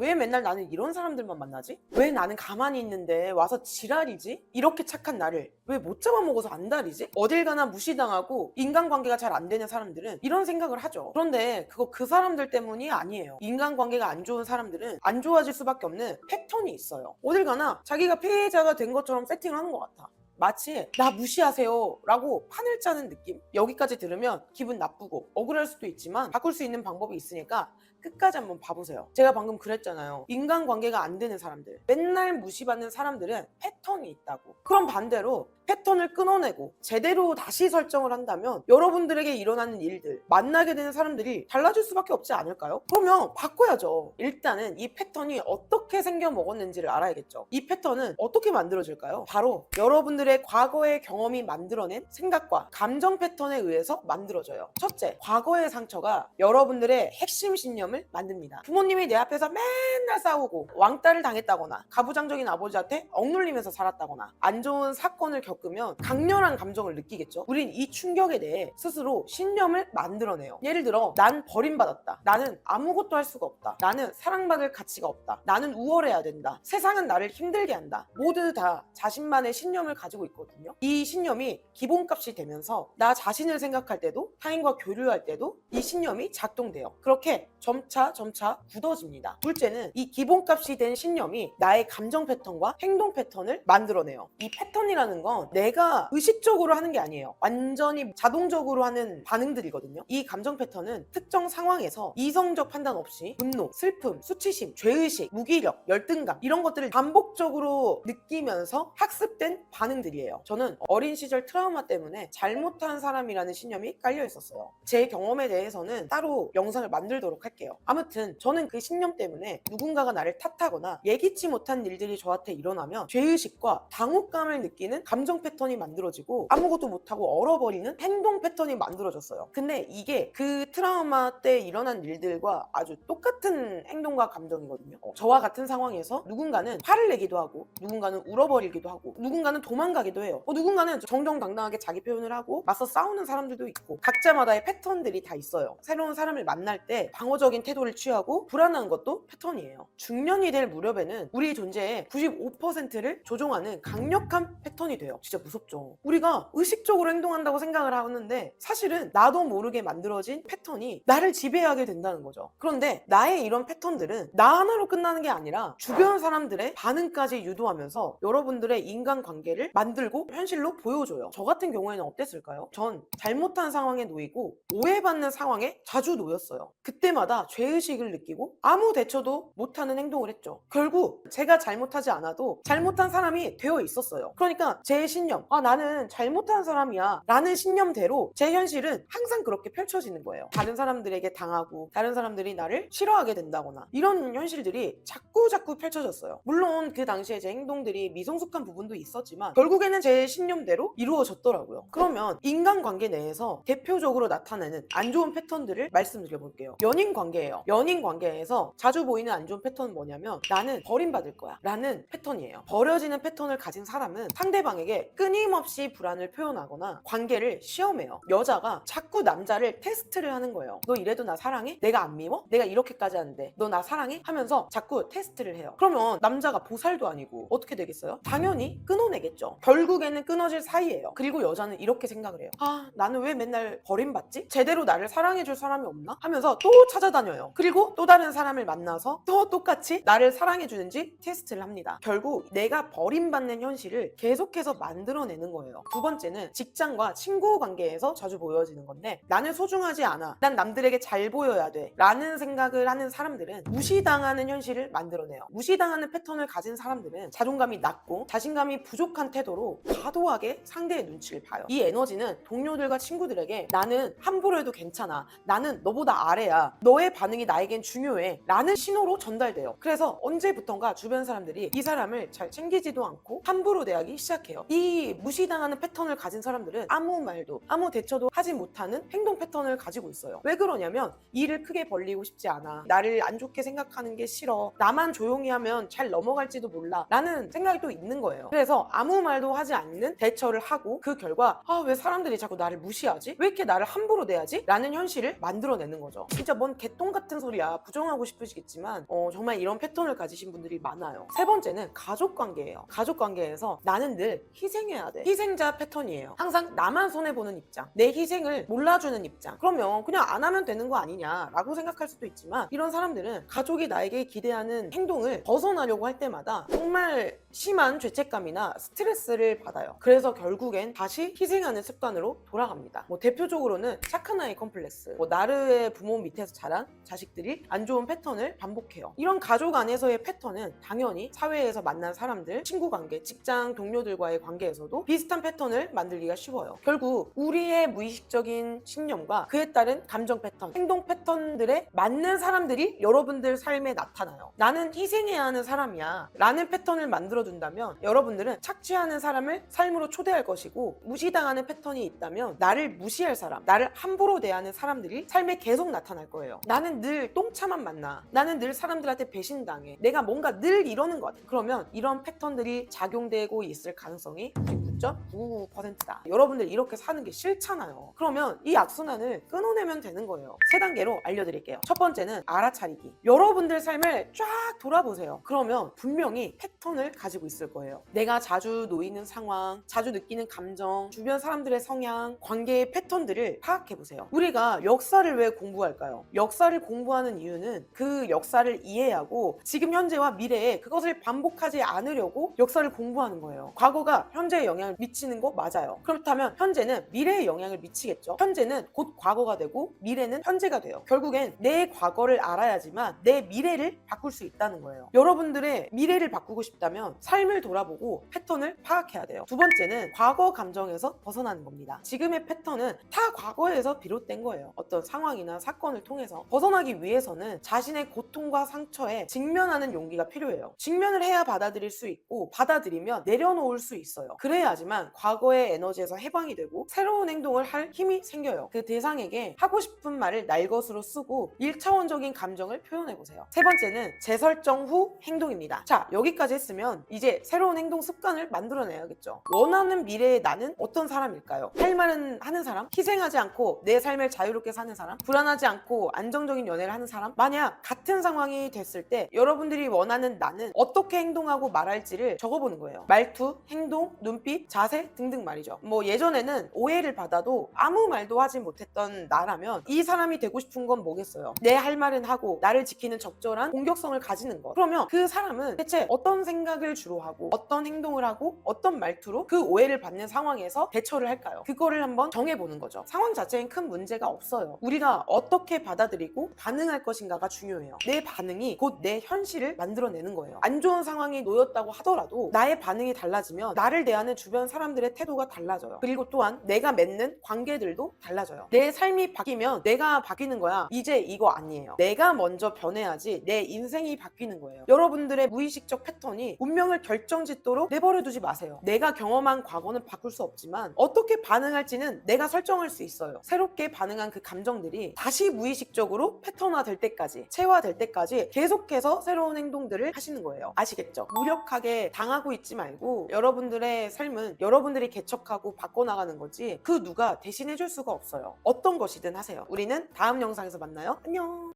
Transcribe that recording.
왜 맨날 나는 이런 사람들만 만나지? 왜 나는 가만히 있는데 와서 지랄이지? 이렇게 착한 나를 왜 못 잡아먹어서 안달이지? 어딜 가나 무시당하고 인간관계가 잘 안 되는 사람들은 이런 생각을 하죠. 그런데 그거 그 사람들 때문이 아니에요. 인간관계가 안 좋은 사람들은 안 좋아질 수밖에 없는 패턴이 있어요. 어딜 가나 자기가 피해자가 된 것처럼 세팅을 하는 것 같아. 마치 나 무시하세요 라고 판을 짜는 느낌. 여기까지 들으면 기분 나쁘고 억울할 수도 있지만 바꿀 수 있는 방법이 있으니까 끝까지 한번 봐보세요. 제가 방금 그랬잖아요. 인간관계가 안 되는 사람들, 맨날 무시받는 사람들은 패턴이 있다고. 그럼 반대로 패턴을 끊어내고 제대로 다시 설정을 한다면 여러분들에게 일어나는 일들, 만나게 되는 사람들이 달라질 수밖에 없지 않을까요? 그러면 바꿔야죠. 일단은 이 패턴이 어떻게 생겨 먹었는지를 알아야겠죠. 이 패턴은 어떻게 만들어질까요? 바로 여러분들의 과거의 경험이 만들어낸 생각과 감정 패턴에 의해서 만들어져요. 첫째, 과거의 상처가 여러분들의 핵심 신념을 만듭니다. 부모님이 내 앞에서 맨날 싸우고 왕따를 당했다거나 가부장적인 아버지한테 억눌리면서 살았다거나 안 좋은 사건을 겪으면 강렬한 감정을 느끼겠죠. 우린 이 충격에 대해 스스로 신념을 만들어내요. 예를 들어 난 버림받았다. 나는 아무것도 할 수가 없다. 나는 사랑받을 가치가 없다. 나는 우월해야 된다. 세상은 나를 힘들게 한다. 모두 다 자신만의 신념을 가지고 있거든요. 이 신념이 기본값이 되면서 나 자신을 생각할 때도 타인과 교류할 때도 이 신념이 작동돼요. 그렇게 점차 굳어집니다. 둘째는 이 기본값이 된 신념이 나의 감정 패턴과 행동 패턴을 만들어내요. 이 패턴이라는 건 내가 의식적으로 하는 게 아니에요. 완전히 자동적으로 하는 반응들이거든요. 이 감정 패턴은 특정 상황에서 이성적 판단 없이 분노, 슬픔, 수치심, 죄의식, 무기력, 열등감 이런 것들을 반복적으로 느끼면서 학습된 반응들이에요. 저는 어린 시절 트라우마 때문에 잘못한 사람이라는 신념이 깔려 있었어요. 제 경험에 대해서는 따로 영상을 만들도록 할게요. 아무튼 저는 그 신념 때문에 누군가가 나를 탓하거나 예기치 못한 일들이 저한테 일어나면 죄의식과 당혹감을 느끼는 감정 패턴이 만들어지고 아무것도 못하고 얼어버리는 행동 패턴이 만들어졌어요. 근데 이게 그 트라우마 때 일어난 일들과 아주 똑같은 행동과 감정이거든요. 저와 같은 상황에서 누군가는 화를 내기도 하고 누군가는 울어버리기도 하고 누군가는 도망가기도 해요. 누군가는 정정당당하게 자기 표현을 하고 맞서 싸우는 사람들도 있고 각자마다의 패턴들이 다 있어요. 새로운 사람을 만날 때 방어적인 태도를 취하고 불안한 것도 패턴이에요. 중년이 될 무렵에는 우리 존재의 95%를 조종하는 강력한 패턴이 돼요. 진짜 무섭죠. 우리가 의식적으로 행동한다고 생각을 하는데 사실은 나도 모르게 만들어진 패턴이 나를 지배하게 된다는 거죠. 그런데 나의 이런 패턴들은 나 하나로 끝나는 게 아니라 주변 사람들의 반응까지 유도하면서 여러분들의 인간관계를 만들고 현실로 보여줘요. 저 같은 경우에는 어땠을까요? 전 잘못한 상황에 놓이고 오해받는 상황에 자주 놓였어요. 그때마다 죄의식을 느끼고 아무 대처도 못하는 행동을 했죠. 결국 제가 잘못하지 않아도 잘못한 사람이 되어 있었어요. 그러니까 제 신념, 나는 잘못한 사람이야 라는 신념대로 제 현실은 항상 그렇게 펼쳐지는 거예요. 다른 사람들에게 당하고 다른 사람들이 나를 싫어하게 된다거나 이런 현실들이 자꾸 펼쳐졌어요. 물론 그 당시에 제 행동들이 미성숙한 부분도 있었지만 결국에는 제 신념대로 이루어졌더라고요. 그러면 인간관계 내에서 대표적으로 나타나는 안 좋은 패턴들을 말씀드려볼게요. 연인관계예요. 연인관계에서 자주 보이는 안 좋은 패턴은 뭐냐면 나는 버림받을 거야 라는 패턴이에요. 버려지는 패턴을 가진 사람은 상대방에게 끊임없이 불안을 표현하거나 관계를 시험해요. 여자가 자꾸 남자를 테스트를 하는 거예요. 너 이래도 나 사랑해? 내가 안 미워? 내가 이렇게까지 하는데 너 나 사랑해? 하면서 자꾸 테스트를 해요. 그러면 남자가 보살도 아니고 어떻게 되겠어요? 당연히 끊어내겠죠. 결국에는 끊어질 사이예요. 그리고 여자는 이렇게 생각을 해요. 나는 왜 맨날 버림받지? 제대로 나를 사랑해줄 사람이 없나? 하면서 또 찾아다녀요. 그리고 또 다른 사람을 만나서 또 똑같이 나를 사랑해주는지 테스트를 합니다. 결국 내가 버림받는 현실을 계속해서 만들어내는 거예요. 두 번째는 직장과 친구 관계에서 자주 보여지는 건데 나는 소중하지 않아. 난 남들에게 잘 보여야 돼. 라는 생각을 하는 사람들은 무시당하는 현실을 만들어내요. 무시당하는 패턴을 가진 사람들은 자존감이 낮고 자신감이 부족한 태도로 과도하게 상대의 눈치를 봐요. 이 에너지는 동료들과 친구들에게 나는 함부로 해도 괜찮아. 나는 너보다 아래야. 너의 반응이 나에겐 중요해. 라는 신호로 전달돼요. 그래서 언제부턴가 주변 사람들이 이 사람을 잘 챙기지도 않고 함부로 대하기 시작해요. 이 무시당하는 패턴을 가진 사람들은 아무 말도 아무 대처도 하지 못하는 행동 패턴을 가지고 있어요. 왜 그러냐면 일을 크게 벌리고 싶지 않아. 나를 안 좋게 생각하는 게 싫어. 나만 조용히 하면 잘 넘어갈지도 몰라. 라는 생각이 또 있는 거예요. 그래서 아무 말도 하지 않는 대처를 하고 그 결과 왜 사람들이 자꾸 나를 무시하지? 왜 이렇게 나를 함부로 대하지? 라는 현실을 만들어내는 거죠. 진짜 뭔 개똥 똥 같은 소리야, 부정하고 싶으시겠지만 정말 이런 패턴을 가지신 분들이 많아요. 세 번째는 가족 관계예요. 가족 관계에서 나는 늘 희생해야 돼. 희생자 패턴이에요. 항상 나만 손해보는 입장, 내 희생을 몰라주는 입장. 그러면 그냥 안 하면 되는 거 아니냐라고 생각할 수도 있지만, 이런 사람들은 가족이 나에게 기대하는 행동을 벗어나려고 할 때마다 정말 심한 죄책감이나 스트레스를 받아요. 그래서 결국엔 다시 희생하는 습관으로 돌아갑니다. 대표적으로는 착한 아이 컴플렉스, 나르의 부모 밑에서 자란 자식들이 안 좋은 패턴을 반복해요. 이런 가족 안에서의 패턴은 당연히 사회에서 만난 사람들, 친구 관계, 직장 동료들과의 관계에서도 비슷한 패턴을 만들기가 쉬워요. 결국 우리의 무의식적인 신념과 그에 따른 감정 패턴, 행동 패턴들에 맞는 사람들이 여러분들 삶에 나타나요. 나는 희생해야 하는 사람이야 라는 패턴을 만들어둔다면 여러분들은 착취하는 사람을 삶으로 초대할 것이고, 무시당하는 패턴이 있다면 나를 무시할 사람, 나를 함부로 대하는 사람들이 삶에 계속 나타날 거예요. 나는 늘 똥차만 만나, 나는 늘 사람들한테 배신당해, 내가 뭔가 늘 이러는 것 같아. 그러면 이런 패턴들이 작용되고 있을 가능성이 99.99%다. 여러분들 이렇게 사는 게 싫잖아요. 그러면 이 악순환을 끊어내면 되는 거예요. 3단계로 알려드릴게요. 첫 번째는 알아차리기. 여러분들 삶을 쫙 돌아보세요. 그러면 분명히 패턴을 가지고 있을 거예요. 내가 자주 놓이는 상황, 자주 느끼는 감정, 주변 사람들의 성향, 관계의 패턴들을 파악해보세요. 우리가 역사를 왜 공부할까요? 역사를 공부하는 이유는 그 역사를 이해하고 지금 현재와 미래에 그것을 반복하지 않으려고 역사를 공부하는 거예요. 과거가 현재에 영향을 미치는 거 맞아요. 그렇다면 현재는 미래에 영향을 미치겠죠. 현재는 곧 과거가 되고 미래는 현재가 돼요. 결국엔 내 과거를 알아야지만 내 미래를 바꿀 수 있다는 거예요. 여러분들의 미래를 바꾸고 싶다면 삶을 돌아보고 패턴을 파악해야 돼요. 두 번째는 과거 감정에서 벗어나는 겁니다. 지금의 패턴은 다 과거에서 비롯된 거예요. 어떤 상황이나 사건을 통해서 벗어나기 위해서는 자신의 고통과 상처에 직면하는 용기가 필요해요. 직면을 해야 받아들일 수 있고, 받아들이면 내려놓을 수 있어요. 그래야지만 과거의 에너지에서 해방이 되고 새로운 행동을 할 힘이 생겨요. 그 대상에게 하고 싶은 말을 날 것으로 쓰고 1차원적인 감정을 표현해보세요. 세 번째는 재설정 후 행동입니다. 자, 여기까지 했으면 이제 새로운 행동 습관을 만들어내야겠죠. 원하는 미래의 나는 어떤 사람일까요? 할 말은 하는 사람? 희생하지 않고 내 삶을 자유롭게 사는 사람? 불안하지 않고 안정적인 연애를 하는 사람? 만약 같은 상황이 됐을 때 여러분들이 원하는 나는 어떻게 행동하고 말할지를 적어보는 거예요. 말투, 행동, 눈빛, 자세 등등 말이죠. 예전에는 오해를 받아도 아무 말도 하지 못했던 나라면 이 사람이 되고 싶은 건 뭐겠어요? 내 할 말은 하고 나를 지키는 적절한 공격성을 가지는 것. 그러면 그 사람은 대체 어떤 생각을 주로 하고 어떤 행동을 하고 어떤 말투로 그 오해를 받는 상황에서 대처를 할까요? 그거를 한번 정해보는 거죠. 상황 자체엔 큰 문제가 없어요. 우리가 어떻게 받아들이고 반응할 것인가가 중요해요. 내 반응이 곧 내 현실을 만들어내는 거예요. 안 좋은 상황이 놓였다고 하더라도 나의 반응이 달라지면 나를 대하는 주변 사람들의 태도가 달라져요. 그리고 또한 내가 맺는 관계들도 달라져요. 내 삶이 바뀌면 내가 바뀌는 거야, 이제 이거 아니에요. 내가 먼저 변해야지 내 인생이 바뀌는 거예요. 여러분들의 무의식적 패턴이 운명을 결정짓도록 내버려두지 마세요. 내가 경험한 과거는 바꿀 수 없지만 어떻게 반응할지는 내가 설정할 수 있어요. 새롭게 반응한 그 감정들이 다시 무의식적으로 패턴화 될 때까지, 체화될 때까지 계속해서 새로운 행동들을 하시는 거예요. 아시겠죠? 무력하게 당하고 있지 말고 여러분들의 삶은 여러분들이 개척하고 바꿔나가는 거지 그 누가 대신해줄 수가 없어요. 어떤 것이든 하세요. 우리는 다음 영상에서 만나요. 안녕.